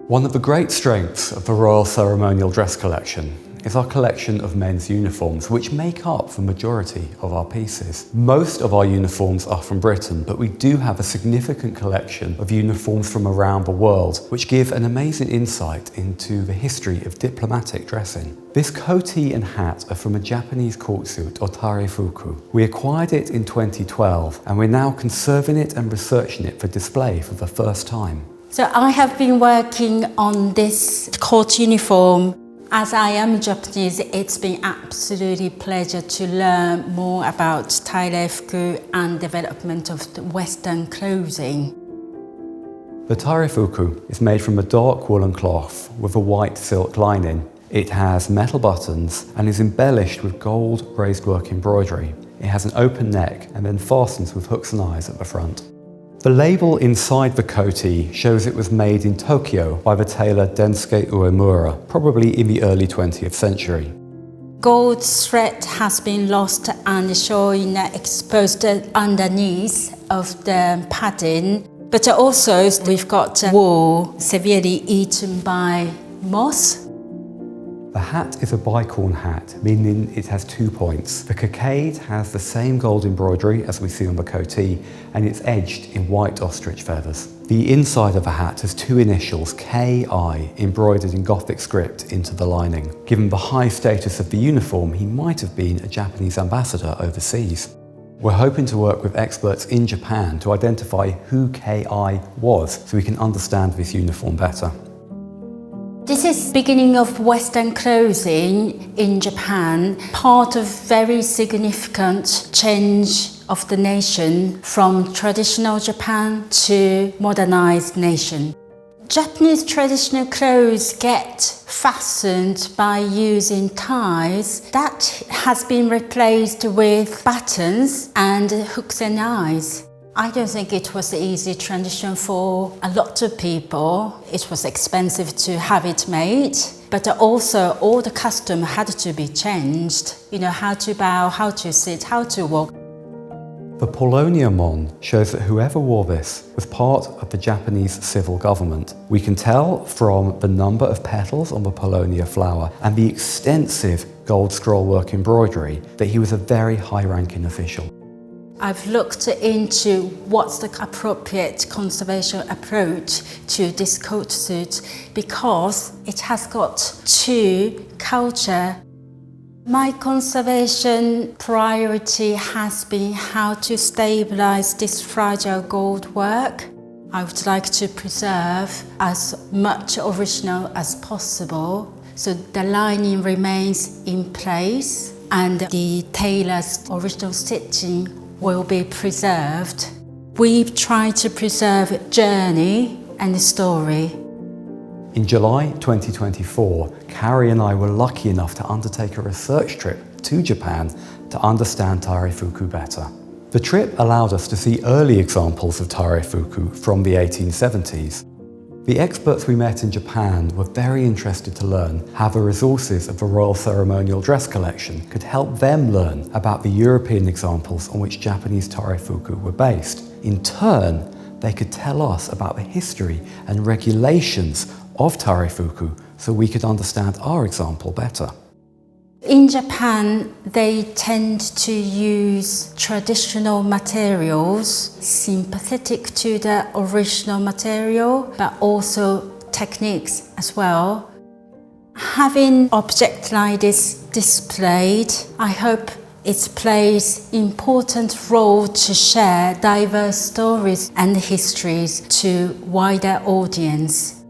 One of the great strengths of the Royal Ceremonial Dress Collection is our collection of men's uniforms, which make up the majority of our pieces. Most of our uniforms are from Britain, but we do have a significant collection of uniforms from around the world, which give an amazing insight into the history of diplomatic dressing. This coatee and hat are from a Japanese court suit, or taireifuku. We acquired it in 2012, and we're now conserving it and researching it for display for the first time. So I have been working on this court uniform. As I am Japanese, it's been absolutely pleasure to learn more about taireifuku and development of the Western clothing. The taireifuku is made from a dark woolen cloth with a white silk lining. It has metal buttons and is embellished with gold raised work embroidery. It has an open neck and then fastens with hooks and eyes at the front. The label inside the coatee shows it was made in Tokyo by the tailor Densuke Uemura, probably in the early 20th century. Gold thread has been lost and showing exposed underneath of the padding, but also we've got wool severely eaten by moth. The hat is a bicorn hat, meaning it has 2 points. The cockade has the same gold embroidery as we see on the coatee, and it's edged in white ostrich feathers. The inside of the hat has 2 initials, KI, embroidered in Gothic script into the lining. Given the high status of the uniform, he might have been a Japanese ambassador overseas. We're hoping to work with experts in Japan to identify who KI was, so we can understand this uniform better. This is beginning of Western clothing in Japan, part of very significant change of the nation from traditional Japan to modernized nation. Japanese traditional clothes get fastened by using ties. That has been replaced with buttons and hooks and eyes. I don't think it was an easy transition for a lot of people. It was expensive to have it made, but also all the custom had to be changed. You know, how to bow, how to sit, how to walk. The Polonia mon shows that whoever wore this was part of the Japanese civil government. We can tell from the number of petals on the Polonia flower and the extensive gold scrollwork embroidery that he was a very high-ranking official. I've looked into what's the appropriate conservation approach to this coat suit because it has got 2 cultures. My conservation priority has been how to stabilize this fragile gold work. I would like to preserve as much original as possible so the lining remains in place and the tailor's original stitching will be preserved. We've tried to preserve journey and story. In July 2024, Carrie and I were lucky enough to undertake a research trip to Japan to understand taireifuku better. The trip allowed us to see early examples of taireifuku from the 1870s. The experts we met in Japan were very interested to learn how the resources of the Royal Ceremonial Dress Collection could help them learn about the European examples on which Japanese taireifuku were based. In turn, they could tell us about the history and regulations of taireifuku so we could understand our example better. In Japan, they tend to use traditional materials, sympathetic to the original material, but also techniques as well. Having objects like this displayed, I hope it plays an important role to share diverse stories and histories to wider audience.